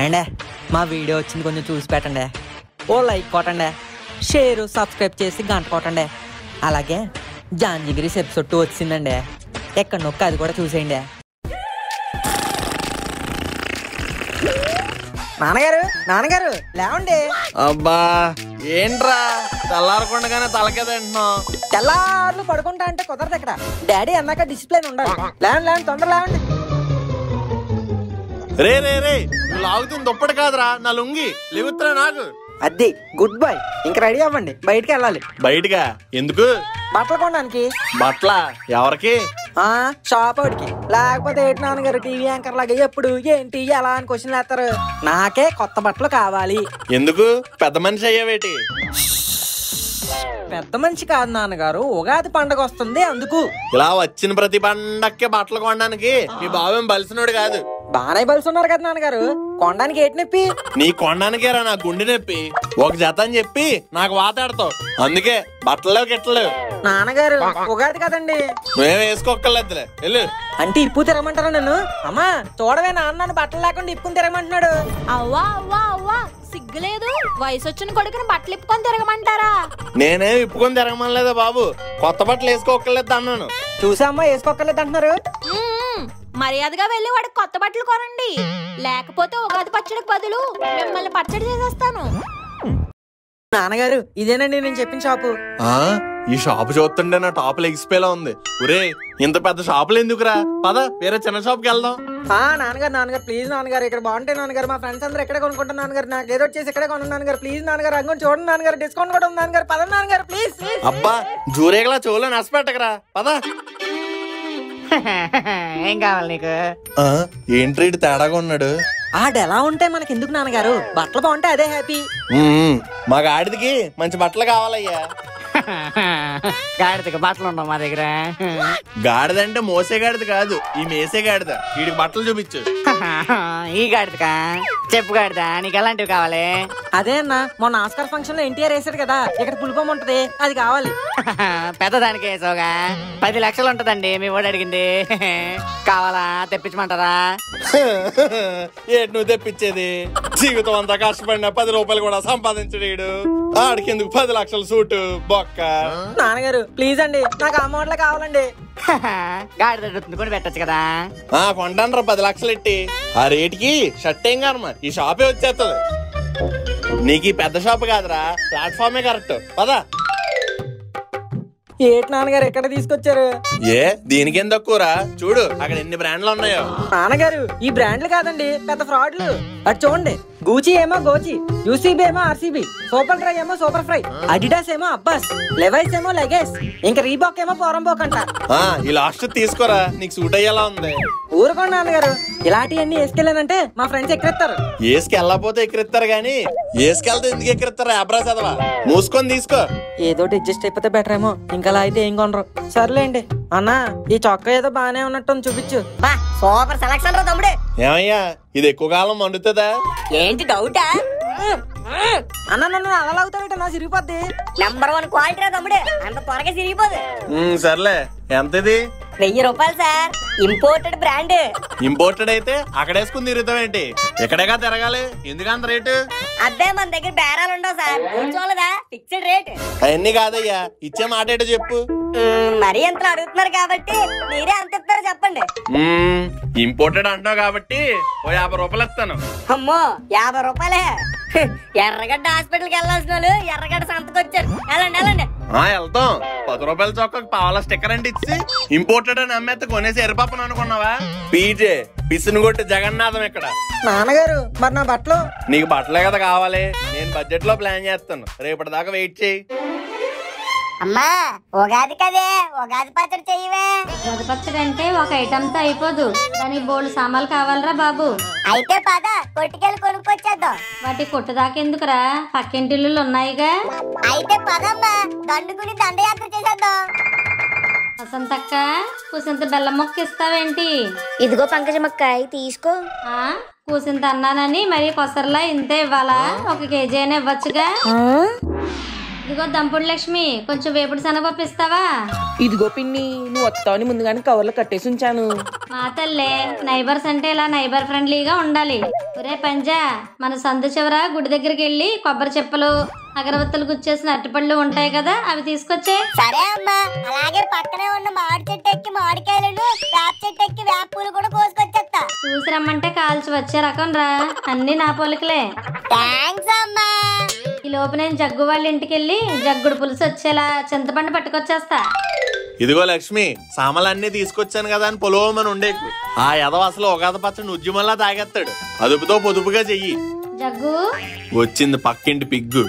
అండే మా వీడియో వచ్చింది కొంచెం చూసి పెట్టండి. ఓ లైక్ కొట్టండి, షేర్ సబ్స్క్రైబ్ చేసి గంట కొట్టండి. అలాగే జాంజిగిరి ఎపిసోడ్ 2 వచ్చిందండి, ఎక్కడ నొక్క అది కూడా చూసేయండి. నాన్నగారు లేవండి. అబ్బా ఏంట్రా తెల్లారకుండగానే తలకేదంటున్నావు? తెల్లార్లు పడుకుంటా అంటే కుదరదు. ఇక్కడ డాడీ అన్నాక డిసిప్లిన్ ఉండాలి. లేవండి తొందర లేవండి. రే నువ్వు లాగుతుంది దుప్పటి కాదురా, నా లుంగి లేవుతురా నాకు. అది గుడ్ బై. ఇంక రెడీ అవ్వండి, బయటికి వెళ్ళాలి. బయటగా ఎందుకు? బట్టలు కొనడానికి. బట్టల ఎవరికి? షాప్ వాడికి. లేకపోతే ఏంటి నాన్నగారు టీవీ యాంకర్ లాగా ఎప్పుడు ఏంటి ఎలా అని క్వశ్చన్లు వేస్తారు. నాకే కొత్త బట్టలు కావాలి. ఎందుకు? పెద్ద మనిషి అయ్యావేటి? పెద్ద మనిషి కాదు నాన్నగారు, ఉగాది పండగ వస్తుంది అందుకు. ఇలా వచ్చిన ప్రతి పండక్కే బట్టలు కొనడానికి మీ బాబేం బలిసినోడు కాదు. బానే బలిసి ఉన్నారు కదా నాన్నగారు, కొనడానికి ఏటి నొప్పి? నీ కొనడానికేరా నా గుండె నొప్పి. ఒక జత అని చెప్పి నాకు వాతాడతావు, అందుకే బట్టలు గిట్టలేవు. నాన్నగారు ఉగాది కదండి. నువ్వేం వేసుకోక్కర్లేదులే వెళ్ళు. అంటే ఇప్పు తిరగమంటారా నన్ను? అమ్మా చూడవే, నాన్న బట్టలు లేకుండా ఇప్పుకుని తిరగమంటున్నాడు. అవ్వా సిగ్గులేదు, వయసు వచ్చిన కొడుకుని బట్టలు ఇప్పుకొని తిరగమంటారా? నేనేం ఇప్పుకొని తిరగమనలేదా బాబు, కొత్త బట్టలు వేసుకోక్కర్లేదు అన్నాను. చూసా అమ్మా, వేసుకోక్కర్లేదు అంటున్నారు. మర్యాదగా వెళ్ళి వాడికి కొత్త బట్టలు కొనండి, లేకపోతే ఉగాది పచ్చడికి బదులు మిమ్మల్ని పచ్చడి చేసేస్తాను. నాన్నగారు ఇదేనండి నేను చెప్పిన షాపు. ఈ షాపు చూస్తుంటే నా టాప్ లెగిసిపోయేలా ఉంది. ఒరే ఇంత పెద్ద షాపులు ఎందుకురా, పద వేరే చిన్న షాప్కి వెళ్దాం. నాన్నగారు ప్లీజ్ నాన్నగారు, ఇక్కడ బాగుంటాయి నాన్నగారు. మా ఫ్రెండ్స్ అందరూ ఎక్కడ కొనుక్కుంటారు నాన్నగారు, నాకు ఏదో వచ్చేసి ఇక్కడే కొన్నాను నాన్నగారు. ప్లీజ్ నాన్నగారు అంగం చూడండి నాన్నగారు, డిస్కౌంట్ కూడా ఉంది నాన్నగారు. పద నాన్నగారు ప్లీజ్. అబ్బా జూరేగలా చెవులో నష్టపెట్టకరా, పద. ఏం కావాలి నీకు? ఏంట్రీ తేడాగా ఉన్నాడు? ఆడెలా ఉంటే మనకి ఎందుకు నాన్నగారు, బట్టలు బాగుంటే అదే హ్యాపీ. మా గాడిదకి మంచి బట్టలు కావాలయ్యా. గాడిదకి బట్టలు ఉండవు మా దగ్గర. గాడిదంటే మోసే గాడిద కాదు, ఈ మేసే గాడిద. వీడికి బట్టలు చూపించు. ఈ గాడిదకా? చెప్పు గాడిద, నీకు ఎలాంటివి కావాలి? అదే అన్న, మొన్న ఆస్కార్ ఫంక్షన్ లో ఎన్టీఆర్ వేసాడు కదా, ఇక్కడ పులిపం ఉంటది, అది కావాలి. పెద్దదానికి వేసావుగా, 10 లక్షలు ఉంటదండి మీ వాడు అడిగింది. కావాలా? తెప్పించమంటారా? ఏంటి నువ్వు తెప్పించేది? జీవితం అంతా కష్టపడిన 10 రూపాయలు కూడా సంపాదించడు. ఆడికి ఎందుకు 10 లక్షల సూటు బొక్క? నాన్నగారు ప్లీజ్ అండి, నాకు ఆ మోడల్ కావాలండి. గాడిద కొని పెట్టచ్చు కదా. కొంటాను 10 లక్షలు ఎట్టి. ఆ రేటుకి షర్ట్ ఏం కానమ్మా, ఈ షాపే వచ్చేస్తుంది. నీకు ఈ పెద్ద షాప్ కాదురా, ప్లాట్ఫామే కరెక్ట్. పదా. ఏటి నాన్నగారు ఎక్కడ తీసుకొచ్చారు? దీనికి ఏం తక్కువరా, చూడు అక్కడ ఎన్ని బ్రాండ్లు ఉన్నాయో. నాన్నగారు ఈ బ్రాండ్లు కాదండి, పెద్ద ఫ్రాడ్లు. అటు చూడండి, గూచి ఏమో గోచి, యూసీబీ ఏమో ఆర్సీబీ, సూపర్ డ్రై ఏమో సూపర్ ఫ్రై, అడిడాస్ ఏమో అబ్బాస్, లెవైస్ ఏమో లెగేస్, ఇంకా రీబాక్ ఏమో పోరంబోక్ అంట. ఈ లాస్ట్ తీసుకోరా, నీకు సూట్ అయ్యేలా ఉంది. ఊరుకోండి నాన్నగారు, ఇలాంటివన్నీ వేసుకెళ్ళానంటే మా ఫ్రెండ్స్ ఎక్కడెత్తారు. వేసుకెళ్ళకపోతే ఎక్కడెత్తారు గానీ వేసుకెళ్తే ఎందుకు ఎక్కడెత్తారు? అబ్రా చదవా, మూసుకొని తీసుకో. ఏదోటి అడ్జస్ట్ అయిపోతే బెటర్ ఏమో, ఇంకా అయితే ఏం కొనరు. సర్లేండి అన్నా, ఈ చొక్కా ఏదో బానే ఉన్నట్టు చూపించు. సూపర్ సెలక్షన్ రా తమ్ముడే. ఏమయ్యా ఇది ఎక్కువ కాలం మండుతుందా ఏంటి? డౌటా? అన్న నన్ను అలా లాగుతావేట, నా సిరిగిపోద్ది. నెంబర్ 1 క్వాలిటీ రా తమ్ముడే, అంత త్వరగా సిరిగిపోదు. సర్లే, ఎంతది? 1000 రూపాయలు సార్, ఇంపోర్టెడ్ బ్రాండ్. ఇంపోర్టెడ్ అయితే అక్కడేసుకుని తిరుగుతావేంటి? ఎక్కడేగా తిరగాలి, ఎందుకంత రేటు? అదే మన దగ్గర బేరాలు ఉండవు సార్, చూడదా ఫిక్స్డ్ రేట్. అవన్నీ కాదయ్యా, ఇచ్చే మాట ఏంటో చెప్పు. మరీ ఎంత అడుగుతున్నారు కాబట్టి మీరే అంత ఇస్తారో చెప్పండి. ఇంపోర్టెడ్ అంటావు కాబట్టి ఓ 50 రూపాయలు ఇస్తాను. అమ్మో 50 రూపాయలే? ఎర్రగడ్డ హాస్పిటల్కి వెళ్ళాల్సిన వాళ్ళు ఎర్రగడ్డ సంతకొచ్చారు. వెళ్ళండి. వెళ్తాం. 10 రూపాయల చొక్కా పావుల స్టిక్కర్ అంటే ఇచ్చి ఇంపోర్టెడ్ అని అమ్మేస్తే కొనేసి ఎర్రపప్పను అనుకున్నావా? పీజే పిసినుగొట్టి జగన్నాథం ఇక్కడ. నాన్నగారు మరి నా బట్టలు? నీకు బట్టలే కదా కావాలి, నేను బడ్జెట్ లో ప్లాన్ చేస్తాను, రేపటి దాకా వెయిట్ చేయి. అమ్మా ఉగాది కదే, ఉగాది పచ్చడి చెయ్యవే. ఉగాది పచ్చడి అంటే ఒక ఐటమ్ తో అయిపోదు, దానికి బోల్డ్ సామాన్లు కావాలరా బాబు. అయితే పద కొట్టుకెళ్ళి కొనుక్కొచ్చేద్దాం. వాటి కొట్టు దాకెందుకురా, పక్కింటిల్లు ఉన్నాయిగా. అయితే పదమ్మా, దండుకుని దండయాత్ర చేసేద్దాం. వసంతక్క, కూసింత బెల్లం మొక్క ఇస్తావేంటి? ఇదిగో పంకజమక్క, తీసుకో. కూసింత అన్నానని మరి కొసరలా ఇంతే ఇవ్వాలా? 1 కేజీ అయినా ఇవ్వచ్చుగా. ఇదిగో దంపుడు లక్ష్మి, కొంచెం వేపుడు శనగపప్పు ఇస్తావా? ఇదిగో పిన్ని, నువ్వు వస్తావని ముందుగానే కవర్లో కట్టేసి ఉంచాను. మా తల్లే, నైబర్స్ అంటే ఇలా నైబర్ ఫ్రెండ్లీగా ఉండాలి. ఒరే పంజా, మన సందు చివర గుడి దగ్గరికి వెళ్ళి కొబ్బరి చెప్పలు, అగరబత్తులు గుచ్చేసిన అరటిపళ్ళు ఉంటాయి కదా, అవి తీసుకొచ్చే. సరే అమ్మా. అలాగే పక్కనే ఉన్న మామిడి చెట్టు ఎక్కి మామిడికాయలను, వేప చెట్టు ఎక్కి వేప పూలు కూడా కోసుకొచ్చేస్తా. చూసి రమ్మంటే కాల్చి వచ్చే రకం రా, అన్ని నా పోలికలే. థ్యాంక్స్ అమ్మా. ఈ లోపు నేను జగ్గు వాళ్ళ ఇంటికి వెళ్ళి జగ్గుడు పులుసు వచ్చేలా చింతపండు పట్టుకొచ్చేస్తా. ఇదిగో లక్ష్మి, సామాన్లన్నీ తీసుకొచ్చాను కదా అని పొలవమని ఉండే. ఆ ఎదవ అసలు ఒకాద పచ్చని ఉద్యమంలా తాగేస్తాడు. అదుపుతో పొదుపుగా చెయ్యి. జగ్గు వచ్చింది పక్కింటి పిగ్గు.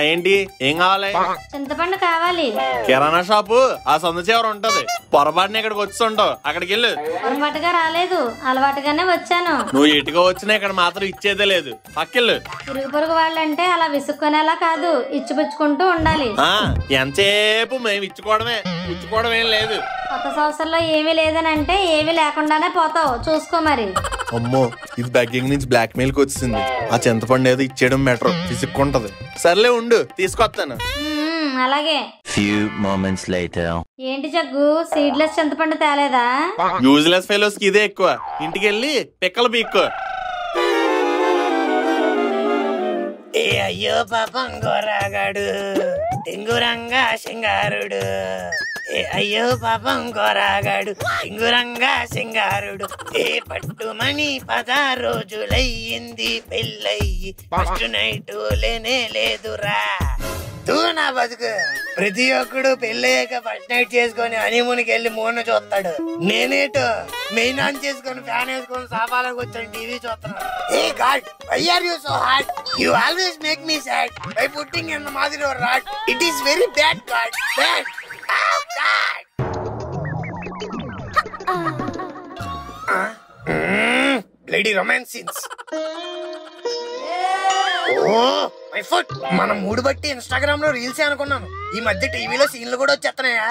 ఏంటి, ఏం కావాలి? చింతపండు కావాలి. కిరాణా షాపు ఆ సంద చివర ఉంటది. పొరపాటున ఇక్కడికి వచ్చుంటావు, అక్కడికి వెళ్ళు. పొరపాటుగా రాలేదు, అలవాటుగానే వచ్చాను. నువ్వు ఎటుగా వచ్చినా ఇక్కడ మాత్రం ఇచ్చేదే లేదు, పక్కెళ్ళు. ఇరుగు పొరుగు వాళ్ళంటే అలా విసుక్కునేలా కాదు, ఇచ్చిపుచ్చుకుంటూ ఉండాలి. ఎంతసేపు మేము ఇచ్చుకోవడమే, పుచ్చుకోవడం ఏం లేదు. కొత్త సంవత్సరంలో ఏమీ లేదని అంటే ఏమీ లేకుండానే పోతావు, చూసుకో మరి. అమ్మో, ఇది బెగ్గింగ్ నుంచి బ్లాక్ మెయిల్ కి వచ్చింది. ఆ చింతపండు ఏదో ఇచ్చేయడం బెటర్, తీసుకుంటది. సర్లే ఉండు, తీసుకొస్తాను. అలాగే. Few moments later. ఏంటి జగ్గు, సీడ్లెస్ చింతపండు తేలేదా? యూజ్లెస్ ఫెలోస్ కి ఇదే ఎక్కువ. ఇంటికి వెళ్ళి పిక్కలు పీక్కో. ఏ అయ్యో పాపం గోరాగాడు, టింగురంగా సింగారుడు. ఏ అయ్యో పాపం గోరాగాడు, టింగురంగా సింగారుడు. ఏ పట్టుమని 10 రోజులయ్యింది పెళ్ళయ్యి, ఫస్ట్ నైట్ లేనే లేదురా. తూ నా బతుకు. ప్రతి ఒక్కడు పెళ్ళయ్యాక ఫస్ట్ నైట్ చేసుకొని హనీమూన్కి వెళ్ళి మూన చూస్తాడు. నేనేటో మెయిన్ ఆన్ చేసుకొని ఫ్యాన్ వేసుకొని సాఫాలకు వచ్చాను, టీవీ చూస్తున్నాను. Hey God, why are you so hard? You always make me sad by putting in the మాదిరి or rat. It is very bad God, bad. Oh God. Bloody romance scenes. Oh, my foot. మన మూడు బట్టి Instagram లో reels అనుకున్నాను. ఈ మధ్య టీవీలో సీన్లు కూడా వచ్చేస్తున్నాయా?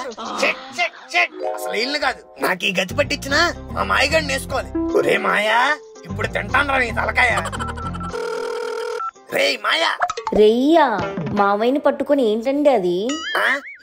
అసలు ఇల్లు కాదు, నాకు ఈ గతి పట్టించిన మా మాయగాడిని వేసుకోవాలి. ఒరే మాయా, ఇప్పుడు తింటాను రా నీ తలకాయ. రే మాయా. రెయ్యా, మావయ్యని పట్టుకొని ఏంటండి అది?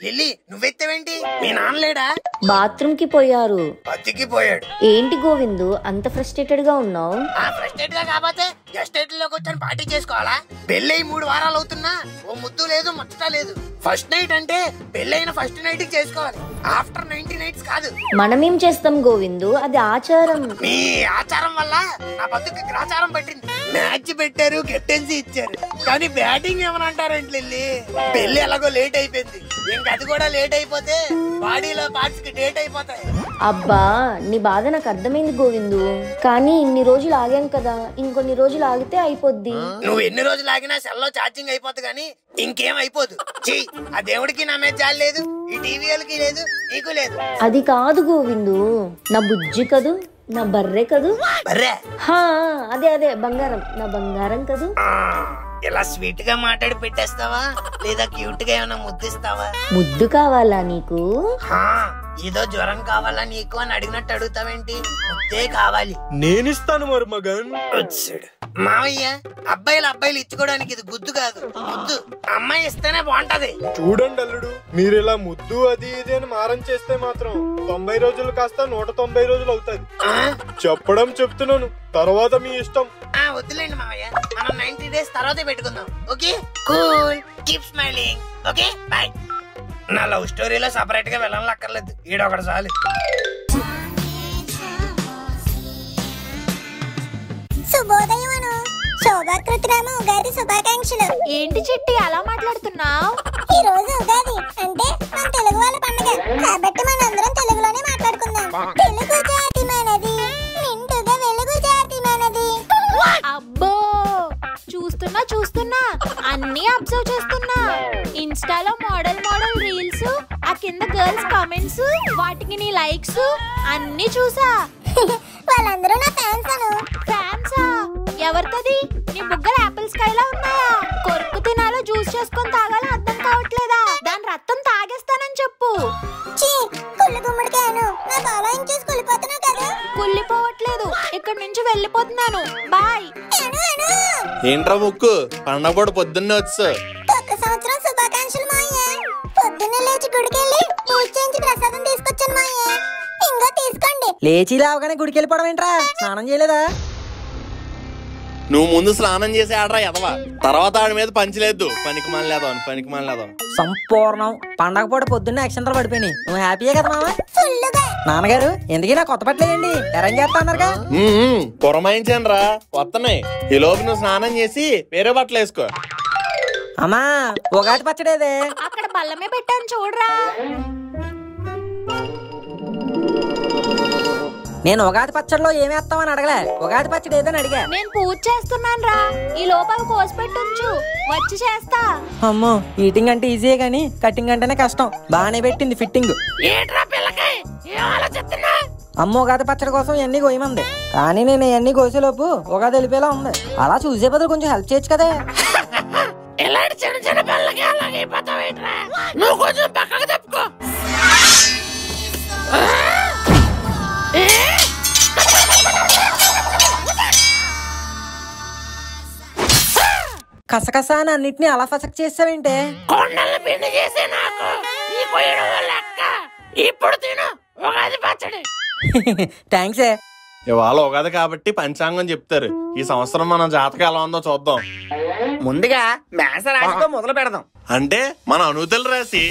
లిల్లీ, నువ్వెత్తవేంటి? మీ నాన్న లేడా? బాత్రూమ్ కి పోయారు. బతికి పోయాడు. ఏంటి గోవిందు అంత ఫ్రస్ట్రేటెడ్ గా ఉన్నావు? ఫ్రస్ట్రేట్ గా కాకపోతే ఎస్టేట్ లోకి వచ్చాను, పార్టీ చేసుకోవాలా? పెళ్ళై 3 వారాలు అవుతున్నా ఓ ముద్దు లేదు, ముచ్చట లేదు. ఫస్ట్ నైట్ అంటే పెళ్ళైన ఫస్ట్ నైట్ చేసుకోవాలి, ఆఫ్టర్ 90 నైట్స్ కాదు. మనమేం చేస్తాం గోవిందు, అది ఆచారం. మీ ఆచారం వల్ల నా బతుకు గ్రాచారం పట్టింది. మ్యాచ్ పెట్టారు, కెప్టెన్సీ ఇచ్చారు, కానీ బ్యాటింగ్ ఏమనంటారేంటి లిల్లీ? పెళ్లి ఎలాగో లేట్ అయిపోయింది, ఇంకా అది కూడా లేట్ అయిపోతే బాడీలో పార్ట్స్ కి డేట్ అయిపోతాయి. అబ్బా, నీ బాధ నాకు అర్థమైంది గోవిందు, కానీ ఇన్ని రోజులు ఆగాం కదా, ఇంకొన్ని రోజులు ఆగితే అయిపోద్ది. నువ్వు ఎన్ని రోజులు ఆగినా సెల్లో ఛార్జింగ్ అయిపోతుంది, కానీ ఇంకేం అయిపోదు. ఆ దేవుడికి నా మీద జాలి లేదు, ఈ టీవీలకి లేదు, నీకు లేదు. అది కాదు గోవిందు, నా బుజ్జి కదూ, నా బర్రె కదూ. బర్రె? అదే అదే బంగారం, నా బంగారం కదూ. ఇలా స్వీట్ గా మాట్లాడి పెట్టేస్తావా, లేదా క్యూట్ గా ఏమైనా ముద్దిస్తావా? ముద్దు కావాలా నీకు? ఏదో జ్వరం కావాలా నీకు అని అడిగినట్టు అడుగుతావేంటి? ముద్దే కావాలి. నేనిస్తాను మరి మగన్. మావయ్య, అబ్బాయిలు ఇచ్చుకోవడానికి ఇది గుద్దు కాదు, ముద్దు. అమ్మాయి ఇస్తేనే బాగుంటది. చూడండి అల్లుడు, మీరు ఇలా ముద్దు అది ఇది అని మారం చేస్తే మాత్రం 90 రోజులు కాస్త 190 రోజులు అవుతుంది. చెప్పడం చెప్తున్నాను, తర్వాత మీ ఇష్టం. వద్దులేండి మావయ్య, మనం 90 డేస్ తర్వాతే పెట్టుకుందాం. Okay, cool, keep smiling. Okay, bye. నా లవ్ స్టోరీలో సపరేట్ గా వెళ్ళాలని అక్కర్లేదు, ఈడొకటి చాలు. శుభోదయమను, శోభాకృతిరామ ఉగాది శుభాకాంక్షలు. ఏంటి చిట్టి అలా మాట్లాడుతున్నావు? ఈ రోజు ఉగాది అంటే మన తెలుగు వాళ్ళ పండుగ, కాబట్టి మనందరం తెలుగులోనే మాట్లాడుకుందాం. తెలుగు జాతి మనది, నిండుగా వెలుగు జాతి మనది. అబ్బో, చూస్తున్నా అన్ని అబ్జర్వ్ చేస్తున్నా. ఇన్స్టాలో మోడల్ రీల్స్, ఆ కింద గర్ల్స్ కామెంట్స్, వాటికి నీ లైక్స్ అన్ని చూసా. వాళ్ళందరూ నా ఫ్యాన్స్ అను. ఫ్యాన్సా? ఎవరితది? నీ బుగ్గలు యాపిల్ స్కైలా ఉన్నాయా? కొరుకు తినాలో జ్యూస్ చేసుకొని తాగాలో అర్థం కావట్లేదా? దాని రక్తం తాగేస్తానని చెప్పు. కుళ్ళు గుమ్మడికాయను నా ఫాలోయింగ్ కుళ్ళిపోతున్నావు కదా. కుళ్ళిపోవట్లేదు, ఇక్కడి నుంచి వెళ్ళిపోతున్నాను, బాయ్. ఏంట్రా ముక్కు, పండగ పొద్దున్నే వచ్చా? కొత్త సంవత్సరం శుభాకాంక్షలు మాయా. లేచి లేవగానే గుడికి వెళ్ళిపోవడం ఏంట్రా? స్నానం చేయలేదా? నువ్వు ముందు స్నానం చేసి ఆడరా ఎదవా, తర్వాత ఆడి మీద పంచలేదు. పనికి మానలేదో సంపూర్ణం. పండగ పూట పొద్దున్నే అక్షంతలు పడిపోయినాయి. నువ్వు హ్యాపీయే కదా మామ? నాన్నగారు ఎందుకు నా కొత్త బట్టలేయండి, అరేంజ్ చేస్తా అన్నారుగా. పురమాయించాను రా, వస్తున్నాయి. ఈ లోపు నువ్వు స్నానం చేసి వేరే బట్టలు వేసుకో. అమ్మా ఉగాది పచ్చడేదే అక్కడ బల్లమే పెట్టాను చూడరా. నేను ఉగాది పచ్చడిలో ఏమేస్తామని అడగలే, ఉగాది పచ్చడి ఏదని అడిగా. నేను పూజ చేస్తున్నాను రా, ఈ లోపల కోసి పెట్టుంచు, వచ్చి చేస్తా. అమ్మో ఈటింగ్ అంటే ఈజీయే గానీ కటింగ్ అంటేనే కష్టం. బానే పెట్టింది ఫిట్టింగ్. అమ్మ ఉగాది పచ్చడి కోసం ఇవన్నీ కోయమంది, కానీ నేను ఇవన్నీ కోసేలోపు ఉగాది వెళ్ళిపోయేలా ఉంది. అలా చూసే బదులు కొంచెం హెల్ప్ చేయొచ్చు కదా. ఇలాంటి చిన్న చిన్న పనులకి అలాగే అయిపోతావేంట్రా? నువ్వు కొంచెం పక్కకు తప్పుకో. కసకస అని అన్నిటినీ అలా ఫసక్ చేసావేంటే? కొండలు పిండి చేసే నాకు ఈ కొయ్యడం లెక్క. ఇప్పుడు తిను ఉగాది పచ్చడి. థ్యాంక్స్. ఇవాళ ఉగాది కాబట్టి పంచాంగం చెప్తారు. ఈ సంవత్సరం మన జాతకం ఎలా ఉందో చూద్దాం. ముందుగా మేష రాశితో మొదలు పెడదాం. అంటే మన అనుతల రాశి.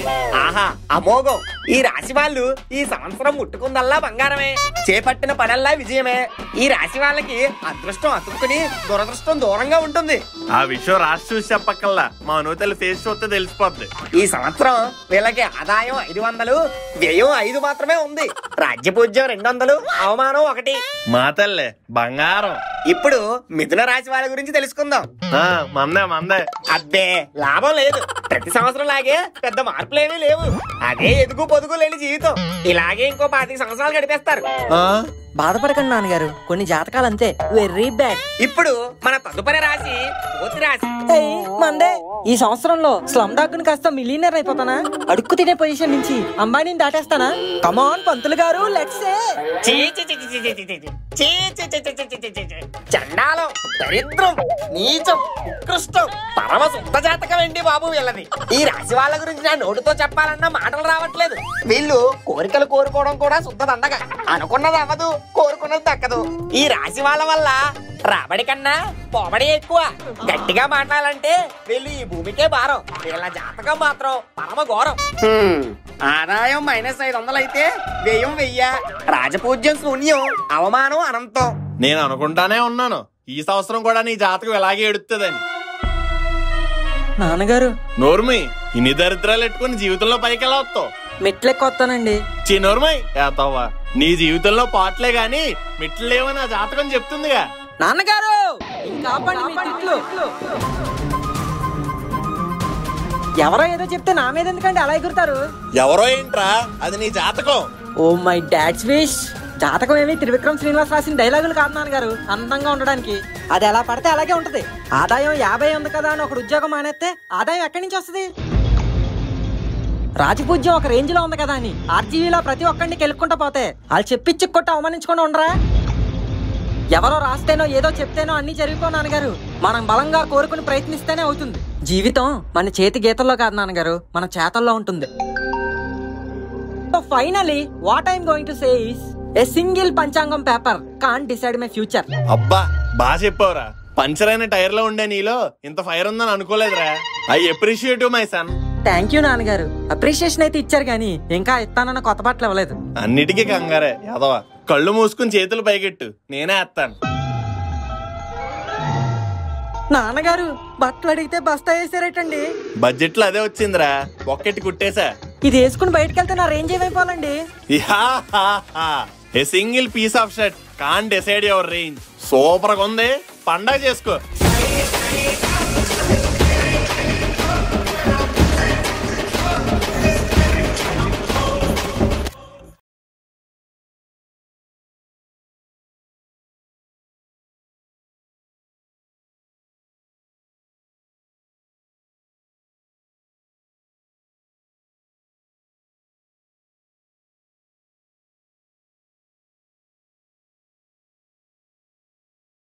ఆహా అమోఘం. ఈ రాశి వాళ్ళు ఈ సంవత్సరం ముట్టుకుందల్లా బంగారమే, చేపట్టిన పనల్లా విజయమే. ఈ రాశి వాళ్ళకి అదృష్టం అతుక్కుని దురదృష్టం దూరంగా ఉంటుంది. ఆ విషయం రాసి చూసి చెప్పక్కల్లా మా అనుతల ఫేస్ చూస్తే తెలిసిపోద్ది. ఈ సంవత్సరం వీళ్ళకి ఆదాయం 500, వ్యయం 5 మాత్రమే ఉంది. రాజ్యపూజ్యం 200, అవమానం 1. మా తల్లే బంగారం. ఇప్పుడు మిథున రాశి వాళ్ళ గురించి తెలుసుకుందాం. మందే అబ్బే లాభం లేదు. ప్రతి సంవత్సరం లాగే పెద్ద మార్పులేమీ లేవు. అదే ఎదుగు పొదుగు లేని జీవితం. ఇలాగే ఇంకో 25 సంవత్సరాలు గడిపేస్తారు. బాధపడకండి నాన్నగారు, కొన్ని జాతకాలు అంతే, వెరీ బ్యాడ్. ఇప్పుడు మన తదుపరి రాశి కోతి రాశి. మందే. ఈ సంవత్సరంలో స్లమ్ డాగ్ కాస్త మిలియనర్ అయిపోతానా? అడుక్కు తినే పొజిషన్ నుంచి అంబానీని దాటేస్తానా? కమాన్ పంతులు గారు, లెట్స్ సే. చండాలం, దరిద్రం, నీచం, ఉత్కృష్టం, పరమ శుద్ధ జాతకం అండి బాబు వీళ్ళది. ఈ రాశి వాళ్ళ గురించి నా నోటితో చెప్పాలన్న మాటలు రావట్లేదు. వీళ్ళు కోరికలు కోరుకోవడం కూడా శుద్ధ దండగ. అనుకున్నది అవ్వదు, కోరుకున్నది దక్కదు. ఈ రాశి వాళ్ళ వల్ల రాబడి కన్నా పోబడి ఎక్కువ. గట్టిగా మాట్లాడాలంటే వీళ్ళు ఈ భూమికే భారం. వీళ్ళ జాతకం మాత్రం పరమ ఘోరం. ఆదాయం -500 అయితే వ్యయం 1000, రాజపూజ్యం శూన్యం, అవమానం అనంతం. నేను అనుకుంటానే ఉన్నాను ఈ సంవత్సరం కూడా నీ జాతకం ఎలాగే ఎడుతుందని. నాన్నగారు నోర్మి, ఇన్ని దరిద్రాలు ఎట్టుకుని జీవితంలో పైకి ఎలా వస్తావు? మెట్లెక్కొస్తానండి. చిన్నోర్మై ఏతావా, నీ జీవితంలో పాటలే గాని మెట్లు లేవని ఆ జాతకం చెప్తుందిగా. నాన్నగారు ఇంకా ఆపండి మీ తిట్లు. ఎవరో ఏదో చెప్తే నా మీద ఎందుకంటే అలా ఎగురుతారు? ఎవరో ఏంట్రా, అది నీ జాతకం. Oh my dad's wish. జాతకం ఏమి త్రివిక్రమ్ శ్రీనివాస్ రాసిన డైలాగులు కాదు నాన్నగారు, అందంగా ఉండడానికి. అది ఎలా పడితే అలాగే ఉంటది. ఆదాయం 50 ఉంది కదా అని ఒకడు ఉద్యోగం మానేస్తే ఆదాయం ఎక్కడి నుంచి వస్తుంది? రాజపూజ్యం ఒక రేంజ్ లో ఉంది కదా అని ఆర్జీవీలో ప్రతి ఒక్కడిని కెలుక్కుంటా పోతే వాళ్ళు చెప్పించి కొట్ట అవమానించుకుంటూ ఉండరా? ఎవరో రాస్తేనో ఏదో చెప్తేనో అన్ని జరిగిపో నాన్నగారు. మనం బలంగా కోరుకుని ప్రయత్నిస్తేనే అవుతుంది. జీవితం మన చేతి గీతల్లో కాదు నాన్నగారు, మన చేతల్లో ఉంటుంది. So finally what I'm going to say is a single panchangam paper can't decide my future. అబ్బా బాగా చెప్పావురా. పంచర్ అయిన టైర్ లో ఉండే నీలో ఇంత ఫైర్ ఉందని అనుకోలేదురా. I appreciate my son. Thank you నాన్నగారు. అప్రిషియేషన్ అయితే ఇచ్చారు కానీ ఇంకా ఇస్తానన్న కొత్త బట్టలు ఇవ్వలేదు. అన్నిటికీ కంగారే యాదవా. కళ్ళు మూసుకుని చేతులు పైకెట్టు, నేనే వేస్తాను. నాన్నగారు బట్టలు అడిగితే బస్తా వేసారేటండి. బడ్జెట్ లో అదే వచ్చిందిరా, ఒక్కటి కుట్టేశా. ఇది వేసుకుని బయటకు వెళ్తే నా రేంజ్ ఏమైపోవాలండి? A single piece of shirt can't decide your range. Super గా ఉంది, పండగ చేసుకో.